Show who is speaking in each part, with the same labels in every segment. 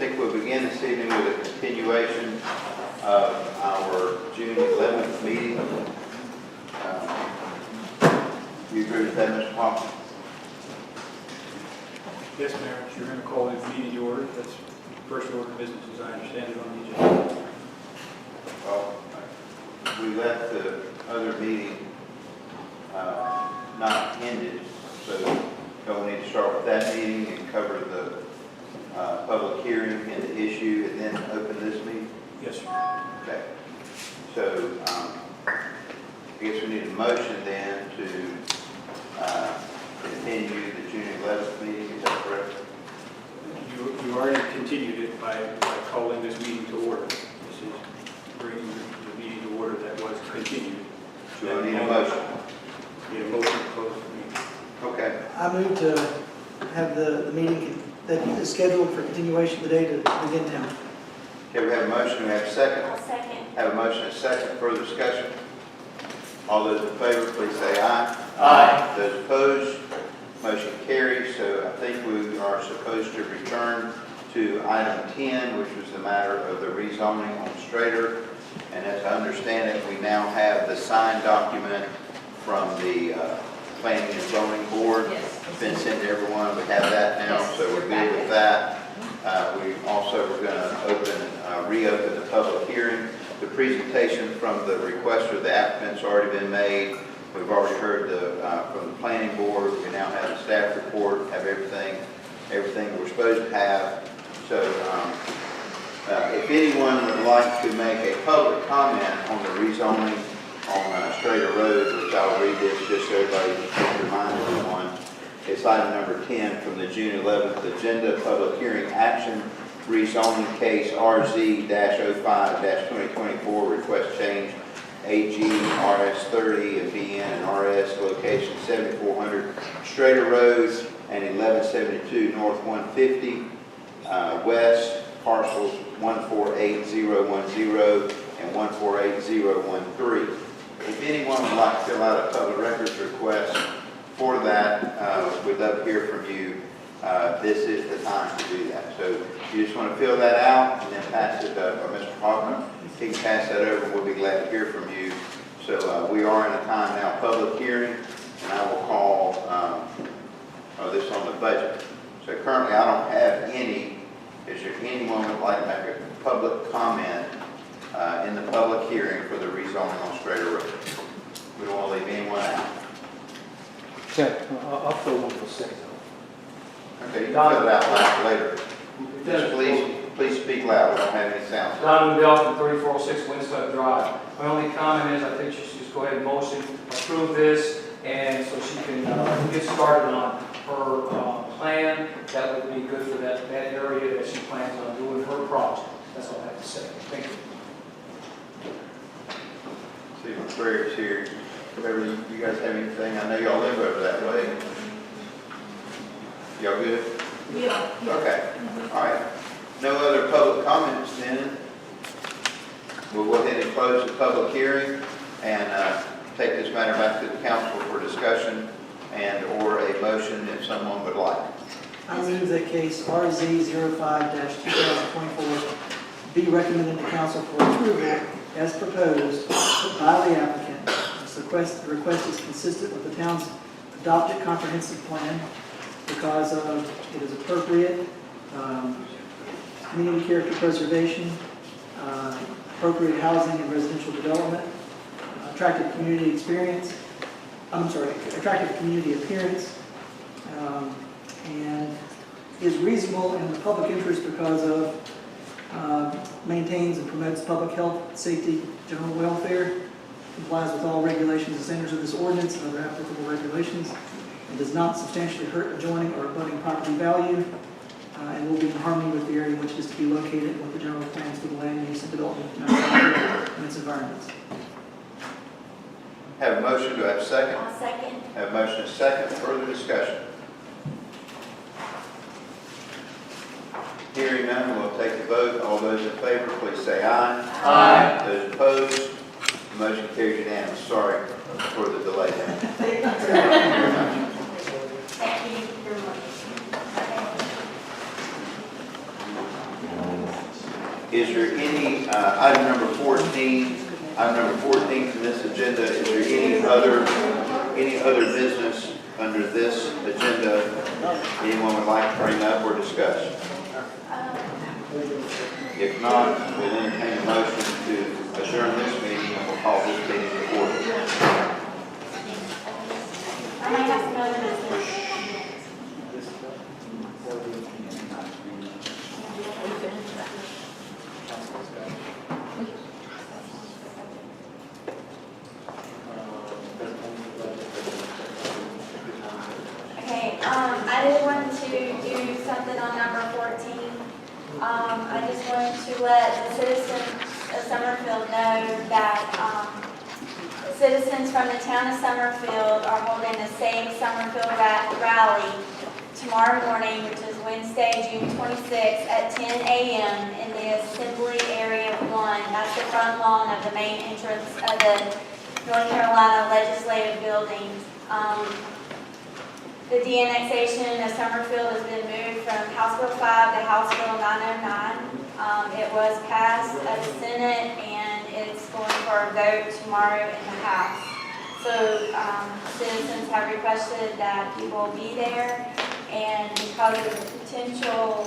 Speaker 1: think we'll begin this evening with a continuation of our June 11th meeting. You agree with that, Mr. Hoffman?
Speaker 2: Yes, Mayor, you're going to call the meeting to order. That's the first order of business as I understand it on the agenda.
Speaker 1: Well, we left the other meeting not ended, so don't we need to start with that meeting and cover the public hearing and the issue and then open this meeting?
Speaker 2: Yes, sir.
Speaker 1: Okay. So I guess we need a motion then to continue the June 11th meeting. Is that correct?
Speaker 2: You already continued it by calling this meeting to order. This is bringing the meeting to order that was continued.
Speaker 1: So I need a motion.
Speaker 2: Need a motion to close the meeting.
Speaker 1: Okay.
Speaker 3: I move to have the meeting that is scheduled for continuation today to begin now.
Speaker 1: Okay, we have a motion. We have a second.
Speaker 4: I'll second.
Speaker 1: Have a motion and a second. Further discussion? All those in favor, please say aye.
Speaker 3: Aye.
Speaker 1: Those opposed, motion carries. So I think we are supposed to return to item 10, which was the matter of the rezoning on Strader. And as I understand it, we now have the signed document from the Planning and Zoning Board.
Speaker 4: Yes.
Speaker 1: It's been sent to everyone. We have that now, so we're good with that. We also were going to reopen the public hearing. The presentation from the requester, the applicant's already been made. We've already heard from the planning board. We now have the staff report, have everything we're supposed to have. So if anyone would like to make a public comment on the rezoning on Strader Road, which I'll read this just so everybody can remind everyone. It's item number 10 from the June 11th agenda, public hearing action, rezoning case RZ-05-2024, request change AG, RS30 and BN and RS, location 7400 Strader Road and 1172 North 150 West, parcels 148010 and 148013. If anyone would like to fill out a public records request for that, we'd love to hear from you. This is the time to do that. So you just want to fill that out and then pass it to Mr. Hoffman. He can pass that over. We'll be glad to hear from you. So we are in a time now public hearing, and I will call this on the budget. So currently I don't have any. Is there anyone who would like to make a public comment in the public hearing for the rezoning on Strader Road? We don't want to leave anyone out.
Speaker 5: Okay, I'll throw one for second.
Speaker 1: Okay, you can fill it out later. Just please speak loud. We don't have any sound.
Speaker 5: Don Belton, 3406 Windswept Drive. My only comment is I think she should just go ahead and motion, approve this, and so she can get started on her plan. That would be good for that area that she plans on doing her project. That's all I have to say. Thank you.
Speaker 1: See my prayers here. Whatever you guys have anything, I know y'all live over that way. Y'all good?
Speaker 4: Yeah.
Speaker 1: Okay. All right. No other public comments then. We'll go ahead and close the public hearing and take this matter back to the council for discussion and or a motion if someone would like.
Speaker 3: I move that case RZ-05-2024 be recommended to council for approval as proposed by the applicant. The request is consistent with the town's adopted comprehensive plan because it is appropriate, community character preservation, appropriate housing and residential development, attractive community appearance, and is reasonable in the public interest because of maintains and promotes public health, safety, general welfare, complies with all regulations and standards of this ordinance and other applicable regulations, and does not substantially hurt adjoining or abutting property value, and will be in harmony with the area in which it is to be located and with the general plans for the land use and development of and its environments.
Speaker 1: Have a motion. Do I have a second?
Speaker 4: I'll second.
Speaker 1: Have a motion and a second. Further discussion? Hearing none, we'll take the vote. All those in favor, please say aye.
Speaker 5: Aye.
Speaker 1: Those opposed, the motion carries unanimous. Sorry for the delay.
Speaker 4: Thank you very much.
Speaker 1: Is there any, item number 14 from this agenda, is there any other business under this agenda anyone would like to bring up or discuss? If not, we'll entertain a motion to adjourn this meeting and we'll call this meeting to order.
Speaker 4: I might have some other business. Okay, I just wanted to do something on number 14. I just wanted to let the citizens of Summerfield know that, citizens from the town of Summerfield are holding the Save Summerfield Rally tomorrow morning, which is Wednesday, June 26th at 10 a.m. in the Assembly Area 1. That's the front lawn of the main entrance of the North Carolina Legislative Building. The de-annexation of Summerfield has been moved from House Bill 5 to House Bill 909. It was passed at the Senate and it's going for a vote tomorrow in the House. So citizens have requested that people be there, and because of the potential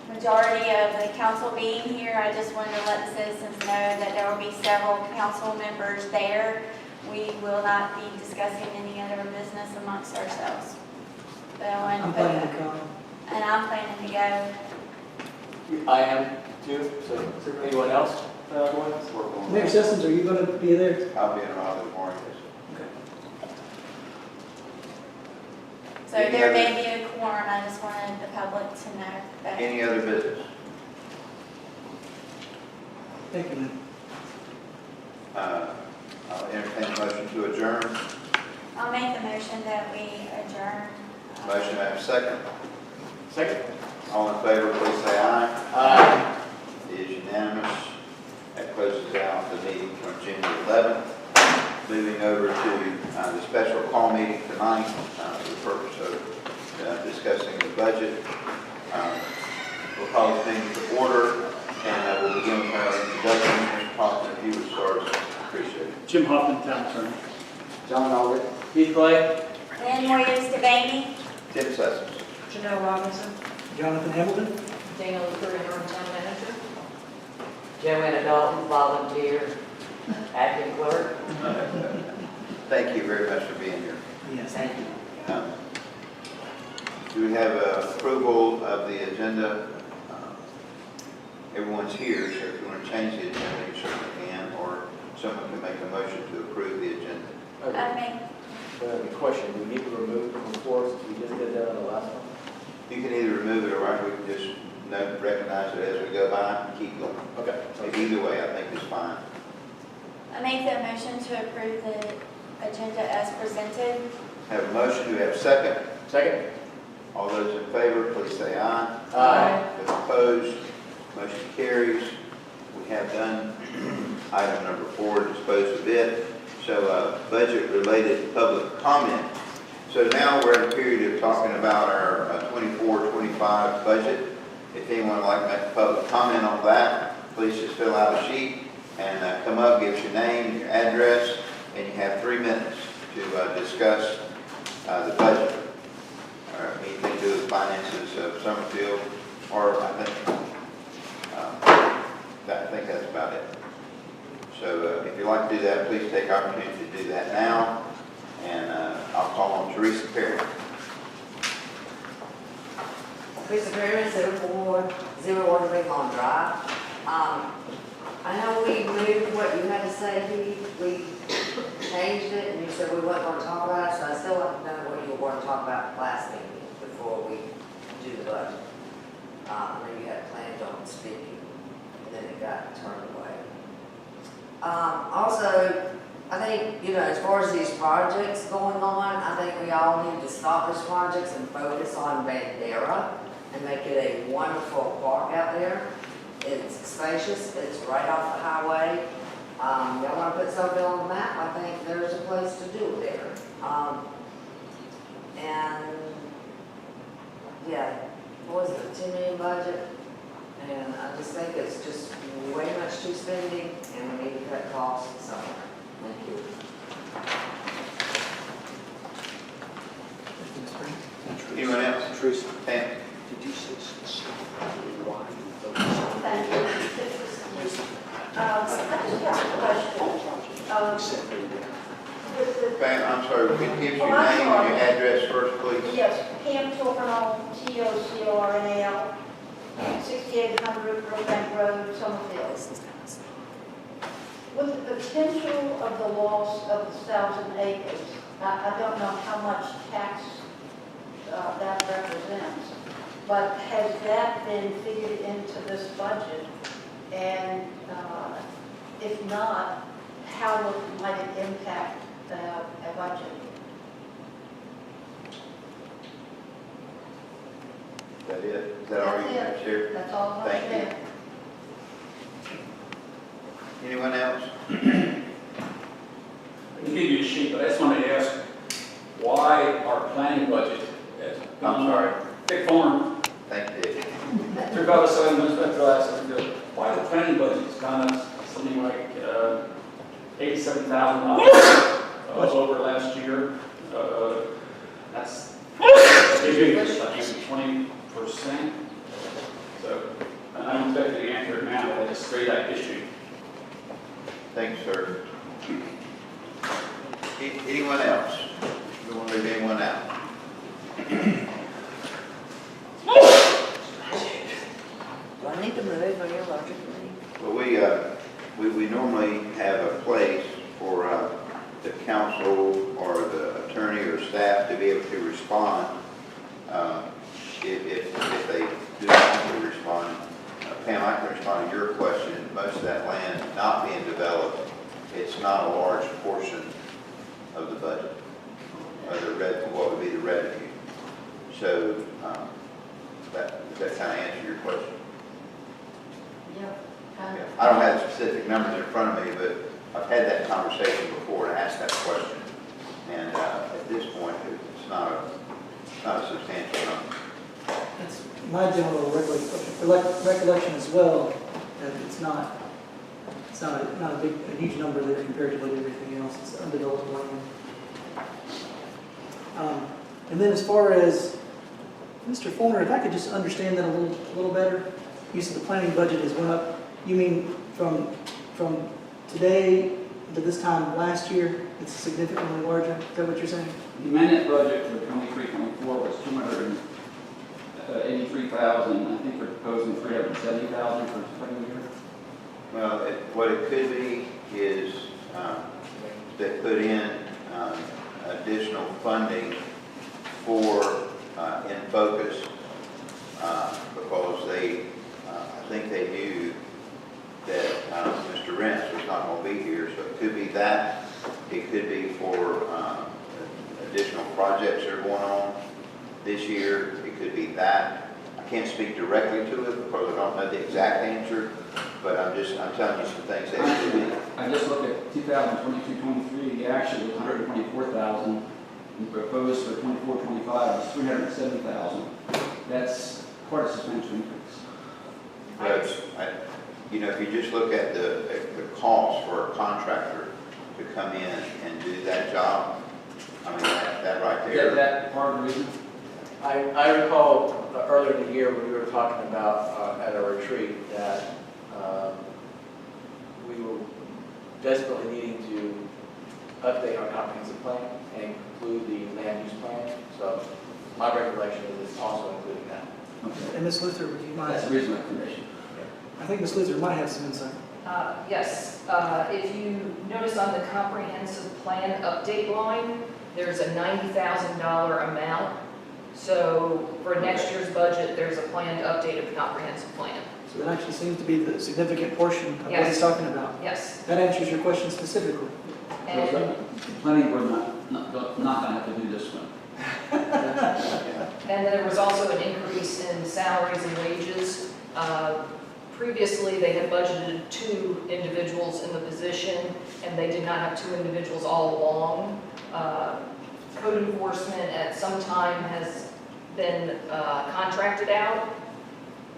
Speaker 4: majority of the council being here, I just wanted to let the citizens know that there will be several council members there. We will not be discussing any other business amongst ourselves. So
Speaker 3: I'm planning to come.
Speaker 4: and I'm planning to go.
Speaker 6: I am too, so anyone else?
Speaker 3: Mayor Sessions, are you going to be there?
Speaker 1: I'll be in Raleigh tomorrow.
Speaker 4: So there may be a quorum, I just wanted the public to know that.
Speaker 1: Any other business?
Speaker 3: Thank you, ma'am.
Speaker 1: I'll entertain a motion to adjourn.
Speaker 4: I'll make the motion that we adjourn.
Speaker 1: Motion, I have a second.
Speaker 6: Second.
Speaker 1: All in favor, please say aye.
Speaker 6: Aye.
Speaker 1: It is unanimous. That closes out the meeting from June 11th. Moving over to the special call meeting tonight for the purpose of discussing the budget. We'll call this meeting to order, and we'll begin with our introduction. Mr. Hoffman, if you would start, appreciate it.
Speaker 2: Jim Hoffman, town attorney.
Speaker 6: John Albert. Keith Clay.
Speaker 4: Lynn Williams DeBaney.
Speaker 1: Tim Sessions.
Speaker 7: Janelle Robinson,
Speaker 3: Jonathan Hamilton?
Speaker 7: Daniel LaCruz, town manager.
Speaker 8: Joanna Dalton, volunteer, acting clerk.
Speaker 1: Thank you very much for being here.
Speaker 3: Yes.
Speaker 8: Thank you.
Speaker 1: Do we have approval of the agenda? Everyone's here, so if you want to change the agenda, you certainly can, or someone can make a motion to approve the agenda.
Speaker 4: I mean,
Speaker 6: The question, do we need to remove from the floor since we just did that on the last one?
Speaker 1: You can either remove it, or we can just recognize it as we go by and keep going.
Speaker 6: Okay.
Speaker 1: Either way, I think is fine.
Speaker 4: I make the motion to approve the agenda as presented.
Speaker 1: Have a motion, do we have a second?
Speaker 6: Second.
Speaker 1: All those in favor, please say aye.
Speaker 6: Aye.
Speaker 1: Those opposed, motion carries. We have done item number 4, disposed of it. So budget-related public comment. So now we're in a period of talking about our 24-25 budget. If anyone would like to make a public comment on that, please just fill out a sheet and come up, give us your name, your address, and you have 3 minutes to discuss the budget. Or anything to do with finances of Summerfield, or I think that's about it. So if you'd like to do that, please take opportunity to do that now, and I'll call on Teresa Perry.
Speaker 8: Teresa Perry, 0401 Pond Drive. I know we moved what you had to say, we changed it, and you said we weren't going to talk about it, so I still want to know what you were going to talk about last meeting before we do the budget. I know you had planned on speaking, and then it got turned away. Also, I think, as far as these projects going on, I think we all need to stop these projects and focus on Bandera and make it a wonderful park out there. It's spacious, it's right off the highway. Y'all want to put something on the map, I think there's a place to do it there. And think it's just way much too spending, and we need to cut costs somewhere. Thank you.
Speaker 1: Anyone else?
Speaker 6: Teresa,
Speaker 1: Pam?
Speaker 6: did you say why?
Speaker 9: Thank you. I just have a question. With
Speaker 1: Pam, I'm sorry, can you give us
Speaker 9: Oh,
Speaker 1: your
Speaker 9: I'm
Speaker 1: name and
Speaker 9: sorry.
Speaker 1: your address first, please?
Speaker 9: yes, Pam Tornall, TOCRNL, 6800 Burbank Road, Summerfield. With the potential of the loss of the 1,000 acres, I don't know how much tax that represents, but has that been figured into this budget? And if not, how might it impact a budget?
Speaker 1: Is that it? Is that all you
Speaker 9: That's
Speaker 1: have
Speaker 9: it.
Speaker 1: to share?
Speaker 9: That's all I'm
Speaker 1: Thank you.
Speaker 9: saying.
Speaker 1: Anyone else?
Speaker 10: I can give you a sheet, but I just wanted to ask why our planning budget has
Speaker 1: I'm sorry.
Speaker 10: Big farm,
Speaker 1: Thank you, Dick.
Speaker 10: 357, Westbrook Drive, Summerfield. Why the planning budget has gone up something like $87,000 over last year? That's a big increase, I think 20%. So I don't expect the answer now, but it's a straight up issue.
Speaker 1: Thanks, sir. Anyone else? We want to leave anyone out?
Speaker 8: Do I need to move or you're larger than me?
Speaker 1: Well, we normally have a place for the council or the attorney or staff to be able to respond if they do not want to respond. Pam, I can respond to your question. Most of that land not being developed, it's not a large portion of the budget, what would be the revenue. So does that kind of answer your question?
Speaker 9: Yeah.
Speaker 1: Yeah. I don't have specific numbers in front of me, but I've had that conversation before and asked that question. And at this point, it's not a substantial number.
Speaker 3: That's my general recollection as well, that it's not a huge number there comparatively to everything else. It's undeveloped land. And then as far as, Mr. Fulner, if I could just understand that a little better. You said the planning budget has went up. You mean from today to this time last year, it's significantly larger? Is that what you're saying?
Speaker 10: The amended budget for 23-24 was $283,000. I think we're proposing $370,000 for the second year.
Speaker 1: Well, what it could be is they put in additional funding for in focus because I think they knew that Mr. Rents was not going to be here, so it could be that. It could be for additional projects that are going on this year. It could be that. I can't speak directly to it because I don't know the exact answer, but I'm telling you some things that it could be.
Speaker 10: I just looked at 2022-23, the actual was $124,000. The proposed for 24-25 was $370,000. That's quite a substantial increase.
Speaker 1: But, if you just look at the cost for a contractor to come in and do that job, I mean, that right
Speaker 10: Is
Speaker 1: there.
Speaker 10: that part of the reason?
Speaker 6: I recall earlier in the year when we were talking about at a retreat that we were desperately needing to update our comprehensive plan and include the land use plan. So my recollection is it's also including that.
Speaker 10: Okay.
Speaker 3: And Ms. Luther, would you mind?
Speaker 10: That's a reasonable explanation.
Speaker 3: I think Ms. Luther might have some insight.
Speaker 7: Yes, if you notice on the comprehensive plan update line, there's a $90,000 amount. So for next year's budget, there's a planned update of the comprehensive plan.
Speaker 3: So that actually seems to be the significant portion of what
Speaker 7: Yes.
Speaker 3: he's talking about.
Speaker 7: Yes.
Speaker 3: That answers your question specifically.
Speaker 7: And
Speaker 10: The planning board not going to have to do this one.
Speaker 7: And there was also an increase in salaries and wages. Previously, they had budgeted 2 individuals in the position, and they did not have 2 individuals all along. Code enforcement at some time has been contracted out,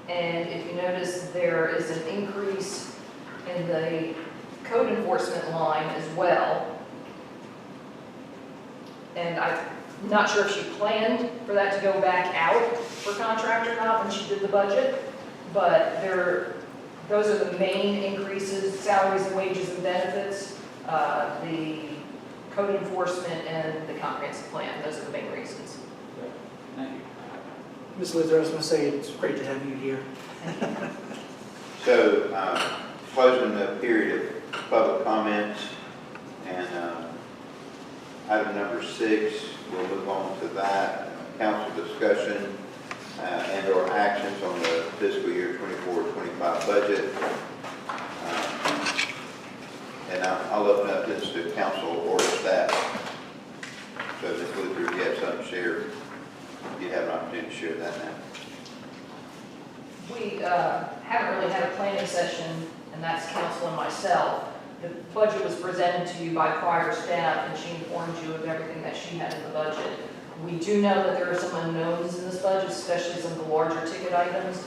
Speaker 7: And if you notice, there is an increase in the code enforcement line as well. And I'm not sure if she planned for that to go back out for contract or not when she did the budget, but those are the main increases: salaries and wages and benefits, the code enforcement, and the comprehensive plan. Those are the main reasons.
Speaker 10: Thank you.
Speaker 3: Ms. Luther, I was going to say, it's great to have you here.
Speaker 1: So, closing the period of public comments, and item number 6, we'll move on to that. Council discussion and/or actions on the fiscal year 24-25 budget. And I'll open up this to council or staff. So, Ms. Luther, if you have something to share, you have an opportunity to share that now.
Speaker 7: We haven't really had a planning session, and that's council and myself. The budget was presented to you by prior staff, and she informed you of everything that she had in the budget. We do know that there are some unknowns in this budget, especially some of the larger ticket items,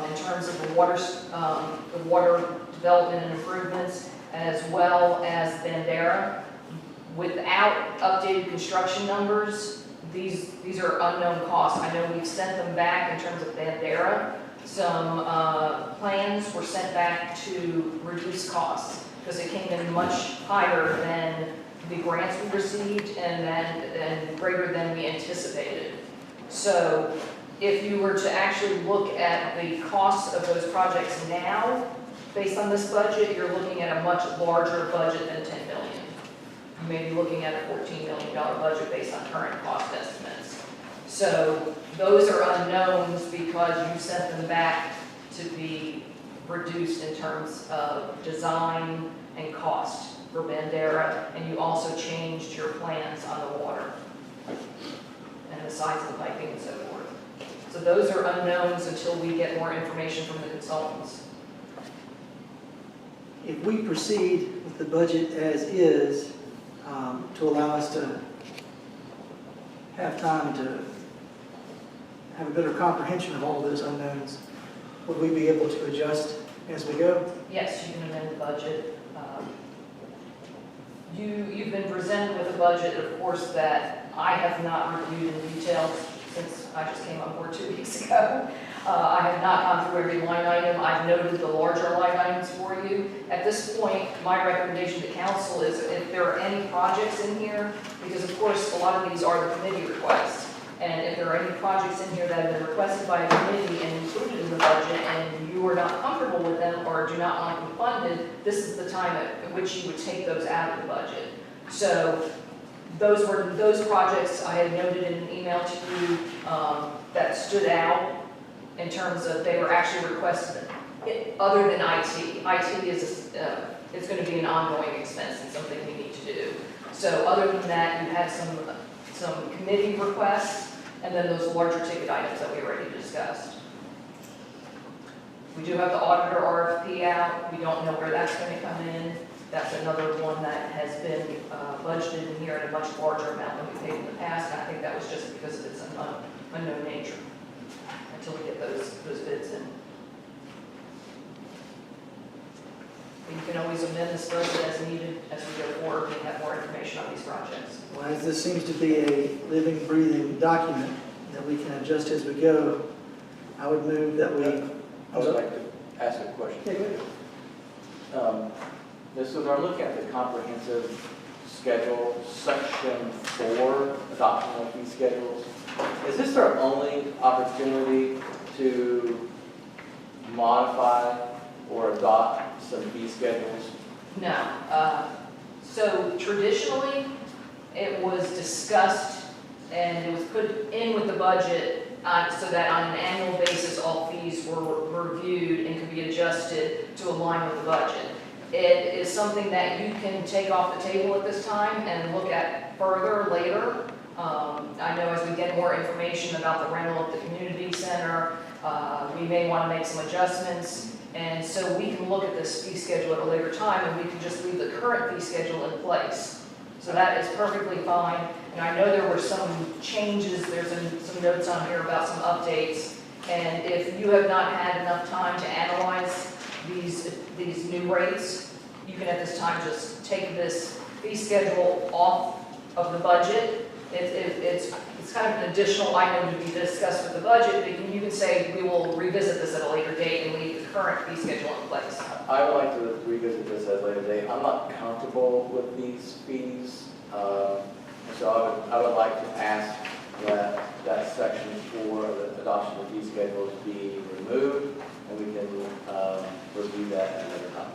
Speaker 7: in terms of the water development and improvements, as well as Bandera. Without updated construction numbers, these are unknown costs. I know we've sent them back in terms of Bandera. Some plans were sent back to reduce costs because it came in much higher than the grants we received and greater than we anticipated. So if you were to actually look at the costs of those projects now, based on this budget, you're looking at a much larger budget than $10 million. You may be looking at a $14 million budget based on current cost estimates. So those are unknowns because you sent them back to be reduced in terms of design and cost for Bandera, and you also changed your plans on the water and the size of the piping and so forth. So those are unknowns until we get more information from the consultants.
Speaker 3: If we proceed with the budget as is, to allow us to have time to have a better comprehension of all of those unknowns, would we be able to adjust as we go?
Speaker 7: Yes, you can amend the budget. You've been presented with a budget, of course, that I have not reviewed in detail since I just came on board 2 weeks ago. I have not gone through every line item. I've noted the larger line items for you. At this point, my recommendation to council is if there are any projects in here, because of course a lot of these are the committee requests, and if there are any projects in here that have been requested by a committee and included in the budget and you are not comfortable with them or do not want them funded, this is the time at which you would take those out of the budget. So those projects I had noted in an email to you that stood out in terms of they were actually requested other than IT. IT is it's going to be an ongoing expense and something we need to do. So other than that, you had some committee requests and then those larger ticket items that we already discussed. We do have the auditor RFP out. We don't know where that's going to come in. That's another one that has been budgeted in here at a much larger amount than we paid in the past. And I think that was just because of its unknown nature until we get those bids in. But you can always amend this budget as needed as we go forward and have more information on these projects.
Speaker 3: Well, as this seems to be a living, breathing document that we can adjust as we go, I would move that we...
Speaker 6: I would like to ask a question.
Speaker 3: Yeah, go ahead.
Speaker 6: This is, I'm looking at the comprehensive schedule, section 4, adoption of fee schedules. Is this our only opportunity to modify or adopt some fee schedules?
Speaker 7: No. So traditionally, it was discussed and it was put in with the budget so that on an annual basis, all fees were reviewed and could be adjusted to align with the budget. It is something that you can take off the table at this time and look at further later. I know as we get more information about the rental of the community center, we may want to make some adjustments. And so we can look at this fee schedule at a later time and we can just leave the current fee schedule in place. So that is perfectly fine. And I know there were some changes, there's some notes on here about some updates. And if you have not had enough time to analyze these new rates, you can at this time just take this fee schedule off of the budget. It's kind of an additional item to be discussed with the budget, but you can say we will revisit this at a later date and leave the current fee schedule in place.
Speaker 6: I would like to revisit this at a later date. I'm not comfortable with these fees, so I would like to ask that section 4, the adoption of fee schedules, be removed, and we can review that at another time.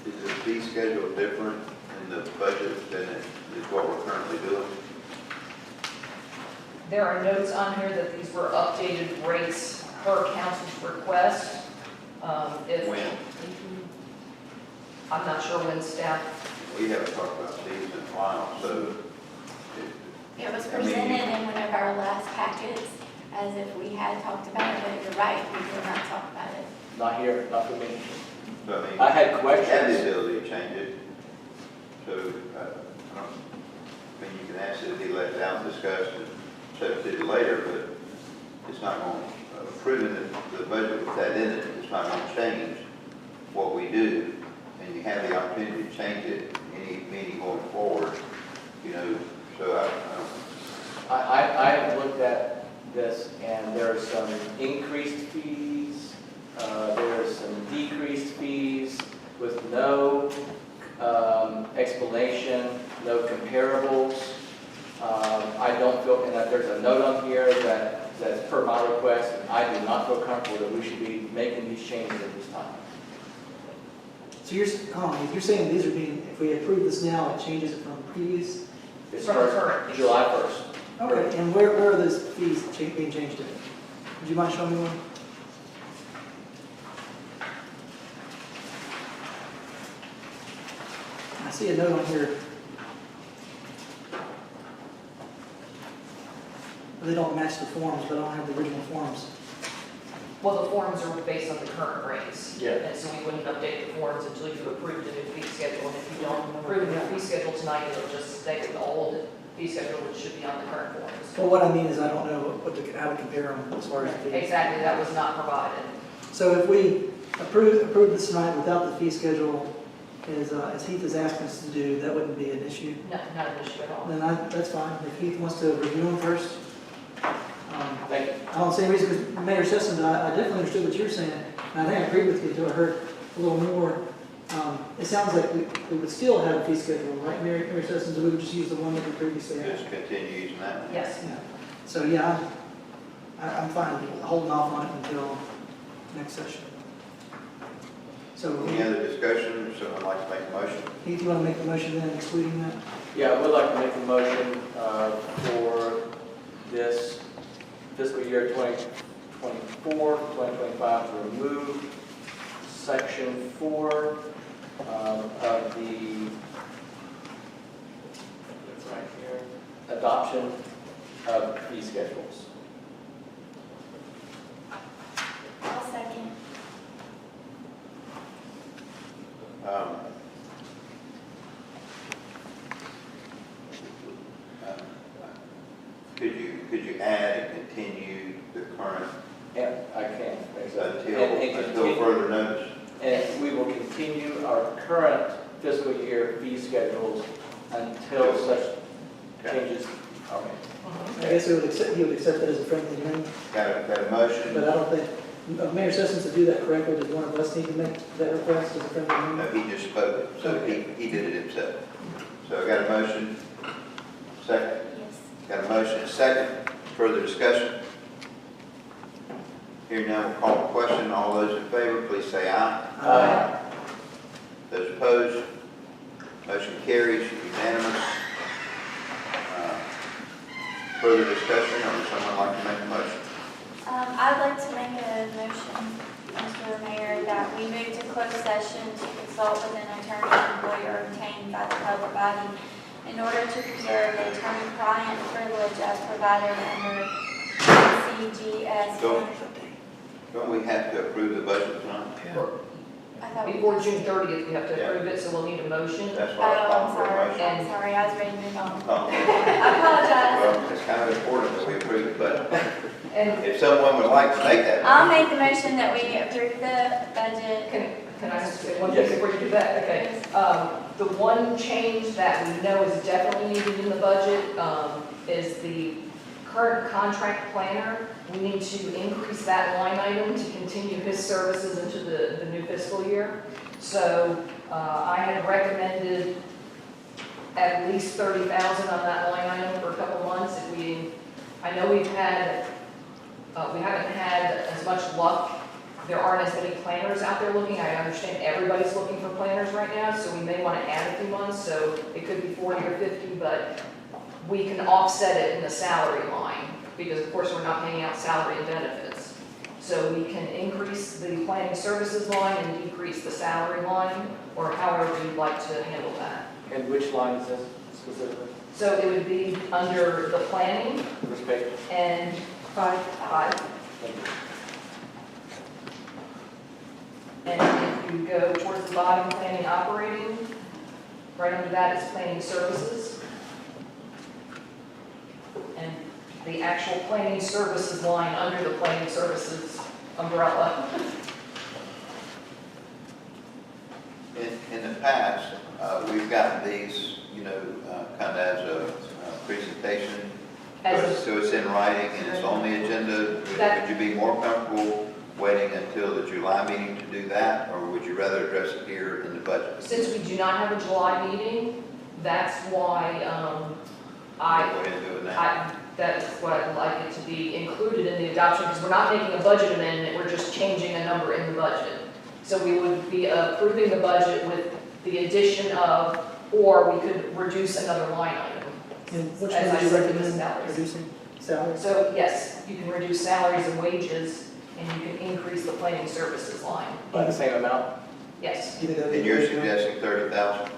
Speaker 1: Is the fee schedule different in the budget than it is what we're currently doing?
Speaker 7: There are notes on here that these were updated rates per council's request.
Speaker 1: When?
Speaker 7: I'm not sure when staff,
Speaker 1: We haven't talked about these in a while, so.
Speaker 4: It was
Speaker 1: I mean,
Speaker 4: presented in one of our last packets as if we had talked about it, but you're right, we did not talk about it.
Speaker 6: Not here, not for me.
Speaker 1: I mean,
Speaker 6: I had
Speaker 1: we have the
Speaker 6: questions.
Speaker 1: ability to change it, so, I mean, you can ask it to be let down, discussed, and substituted later, but it's not going to, approving the budget with that in it, it's not going to change what we do, and you have the opportunity to change it any meeting going forward, you know, so
Speaker 6: I have looked at this, and there are some increased fees, there are some decreased fees with no explanation, no comparables. I don't feel, and that there's a note on here that says per my request, and I do not feel comfortable that we should be making these changes at this time.
Speaker 3: So you're saying these are being, if we approve this now, it changes it from previous?
Speaker 6: It
Speaker 7: From
Speaker 6: starts
Speaker 7: current.
Speaker 6: July 1st.
Speaker 3: Okay, and where are those fees being changed to? Would you mind showing me one? I see a note on here. They don't match the forms, but I don't have the original forms.
Speaker 7: well, the forms are based on the current rates.
Speaker 6: Yeah.
Speaker 7: And so we wouldn't update the forms until you approve the new fee schedule. And if you don't approve the new fee schedule tonight, it'll just stay with the old fee schedule, which should be on the current forms.
Speaker 3: Well, what I mean is I don't know how to compare them as far as the fees.
Speaker 7: Exactly, that was not provided.
Speaker 3: So if we approve this tonight without the fee schedule, as Heath is asking us to do, that wouldn't be an issue.
Speaker 7: No, not an issue at all.
Speaker 3: Then that's fine. If Heath wants to review them first.
Speaker 6: Thank you.
Speaker 3: I don't see any reason, because Mayor Sessions, I definitely understood what you were saying, and I think I agree with you until I heard a little more. It sounds like we would still have a fee schedule, right, Mayor Sessions, we would just use the one that we previously had.
Speaker 1: just continue using that one.
Speaker 7: Yes.
Speaker 3: Yeah. So, yeah, I'm fine holding off on it until next session. So,
Speaker 1: Any other discussion, or someone like to make a motion?
Speaker 3: Heath, you want to make the motion then excluding that?
Speaker 6: Yeah, I would like to make a motion for this fiscal year 2024, 2025 to remove section 4 of the, it's right here, adoption of fee schedules.
Speaker 4: I'll second.
Speaker 1: Could you add and continue the current
Speaker 6: And I can.
Speaker 1: until further notice?
Speaker 6: And we will continue our current fiscal year fee schedules until such changes are made.
Speaker 3: I guess he would accept that as a friendly amendment,
Speaker 1: Got a motion?
Speaker 3: but I don't think, Mayor Sessions, to do that correctly, does one of us need to make that request as a friendly
Speaker 1: No,
Speaker 3: amendment?
Speaker 1: he just spoke it, so he did it himself. So I got a motion, second.
Speaker 4: Yes.
Speaker 1: Got a motion, and a second. Further discussion? Hearing none, we'll call the question. All those in favor, please say aye.
Speaker 6: Aye.
Speaker 1: Those opposed? Motion carries unanimous. Further discussion, or would someone like to make a motion?
Speaker 4: I'd like to make a motion, Mr. Mayor, that we move to closed session to consult with an attorney or lawyer obtained by the public body in order to preserve the attorney-client privilege as provided under CGS.
Speaker 1: Don't we have to approve the budget tonight?
Speaker 4: I thought we-
Speaker 7: Before June 30th, we have to
Speaker 1: Yeah.
Speaker 7: approve it, so we'll need a motion.
Speaker 1: That's
Speaker 4: Oh,
Speaker 1: why I was
Speaker 4: I'm
Speaker 1: calling for a
Speaker 4: sorry,
Speaker 1: motion.
Speaker 4: I'm sorry, I was ready to move on.
Speaker 1: Oh,
Speaker 4: I apologize.
Speaker 1: well, it's kind of important that we approve it, but
Speaker 7: And
Speaker 1: if someone would like to make that.
Speaker 4: I'll make the motion that we approve the budget.
Speaker 7: can I just say one thing before you do that? Okay. The one change that we know is definitely needed in the budget is the current contract planner. We need to increase that line item to continue his services into the new fiscal year. So I had recommended at least 30,000 on that line item for a couple months. I know we haven't had as much luck. There aren't as many planners out there looking. I understand everybody's looking for planners right now, so we may want to add a few months. So it could be 40 or 50, but we can offset it in the salary line because, of course, we're not paying out salary and benefits. So we can increase the planning services line and decrease the salary line, or however you'd like to handle that.
Speaker 6: And which line is this specifically?
Speaker 7: So it would be under the planning
Speaker 6: Which page?
Speaker 7: and 5.
Speaker 6: Thank you.
Speaker 7: And if you go towards the bottom, planning operating, right under that is planning services. And the actual planning services line under the planning services umbrella.
Speaker 1: In the past, we've gotten these, kind of as a presentation. So it's in writing and it's on the agenda. Would you be more comfortable waiting until the July meeting to do that? Or would you rather address it here in the budget?
Speaker 7: Since we do not have a July meeting, that's why
Speaker 1: Go ahead and do it now.
Speaker 7: that's why I'd like it to be included in the adoption, because we're not making a budget amendment, we're just changing a number in the budget. So we would be approving the budget with the addition of, or we could reduce another line item.
Speaker 3: And which
Speaker 7: As
Speaker 3: one
Speaker 7: I
Speaker 3: would you
Speaker 7: said,
Speaker 3: recommend
Speaker 7: salaries.
Speaker 3: reducing salaries?
Speaker 7: So yes, you can reduce salaries and wages, and you can increase the planning services line.
Speaker 6: By the same amount?
Speaker 7: Yes,
Speaker 3: Either that.
Speaker 1: And you're suggesting 30,000?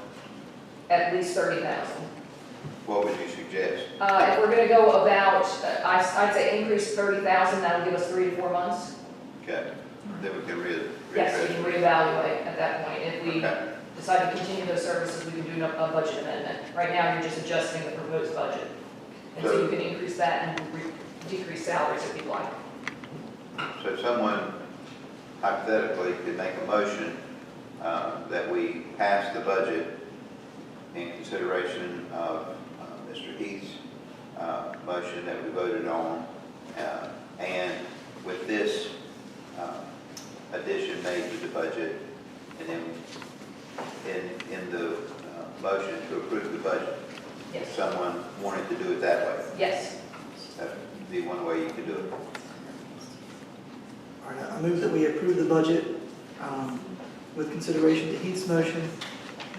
Speaker 7: at least 30,000.
Speaker 1: What would you suggest?
Speaker 7: If we're gonna go about, I'd say increase 30,000, that'll give us 3 to 4 months.
Speaker 1: Okay, then we can
Speaker 7: Yes, we can reevaluate at that point. If we
Speaker 1: Okay,
Speaker 7: decide to continue those services, we can do a budget amendment. Right now, you're just adjusting the proposed budget. And so you can increase that and decrease salaries if you'd like.
Speaker 1: so someone hypothetically could make a motion that we pass the budget in consideration of Mr. Heath's motion that we voted on, and with this addition made to the budget, and then in the motion to approve the budget.
Speaker 7: Yes.
Speaker 1: If someone wanted to do it that way,
Speaker 7: Yes.
Speaker 1: that would be one way you could do it.
Speaker 3: All right, I move that we approve the budget with consideration to Heath's motion,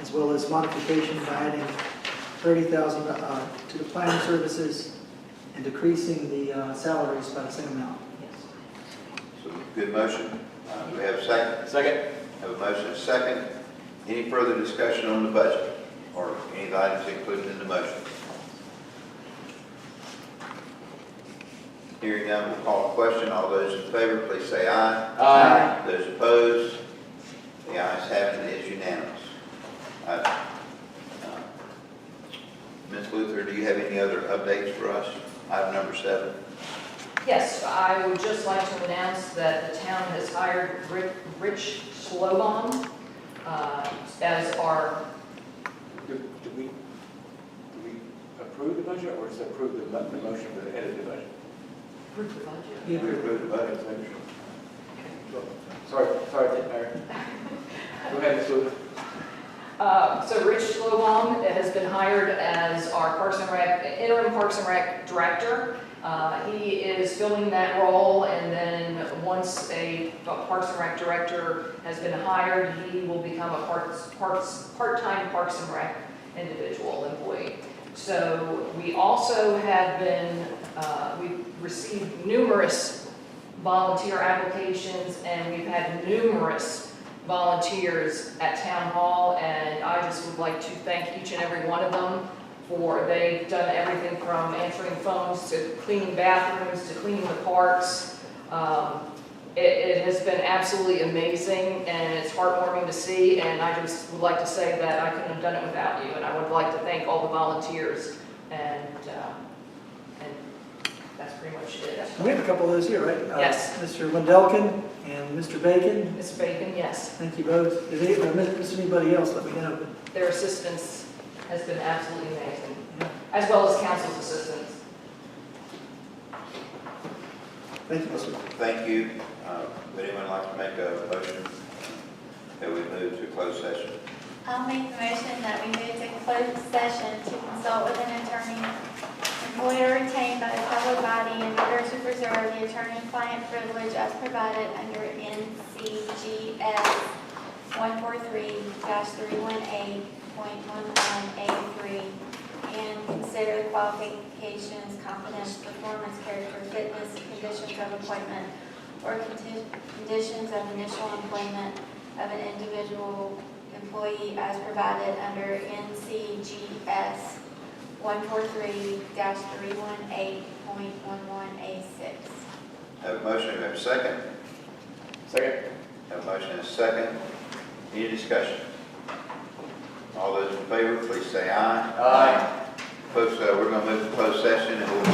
Speaker 3: as well as modification by adding 30,000 to the planning services and decreasing the salaries by the same amount.
Speaker 1: So, good motion. Do we have a second?
Speaker 6: Second?
Speaker 1: Have a motion and a second. Any further discussion on the budget or any of the items included in the motion? Hearing none, we'll call the question. All those in favor, please say aye.
Speaker 6: Aye.
Speaker 1: Those opposed, the ayes have it, it is unanimous. Ms. Luther, do you have any other updates for us? Item number 7.
Speaker 7: Yes, I would just like to announce that the town has hired Rich Slobon as our,
Speaker 6: Do we approve the budget or just approve the motion for the edit of the budget?
Speaker 7: approve the budget.
Speaker 1: We approved the budget.
Speaker 6: Sorry, Mayor. Go ahead, Ms. Lewis.
Speaker 7: So Rich Slobon has been hired as our interim Parks and Rec director. He is filling that role, and then once a Parks and Rec director has been hired, he will become a part-time Parks and Rec individual employee. So we also have been, we've received numerous volunteer applications, and we've had numerous volunteers at Town Hall, and I just would like to thank each and every one of them they've done everything from answering phones to cleaning bathrooms to cleaning the parks. It has been absolutely amazing, and it's heartwarming to see, and I just would like to say that I couldn't have done it without you, and I would like to thank all the volunteers, and that's pretty much it.
Speaker 3: We have a couple of those here, right?
Speaker 7: Yes.
Speaker 3: Mr. Wendelken and Mr. Bacon.
Speaker 7: Ms. Bacon, yes.
Speaker 3: Thank you both. If I missed anybody else, let me know.
Speaker 7: Their assistance has been absolutely amazing, as well as council's assistance.
Speaker 3: Thank you, Mr.
Speaker 1: Thank you. Would anyone like to make a motion that we move to closed session?
Speaker 4: I'll make the motion that we move to closed session to consult with an attorney employed or retained by the public body in order to preserve the attorney-client privilege as provided under NCGS 143-318.11A3 and consider the qualifications, competence, performance, character, fitness, conditions of appointment, or conditions of initial employment of an individual employee as provided under NCGS 143-318.11A6.
Speaker 1: Have a motion, do we have a second?
Speaker 6: Second.
Speaker 1: Have a motion and a second. Any discussion? All those in favor, please say aye.
Speaker 6: Aye.
Speaker 1: Folks, we're going to move to closed session and we'll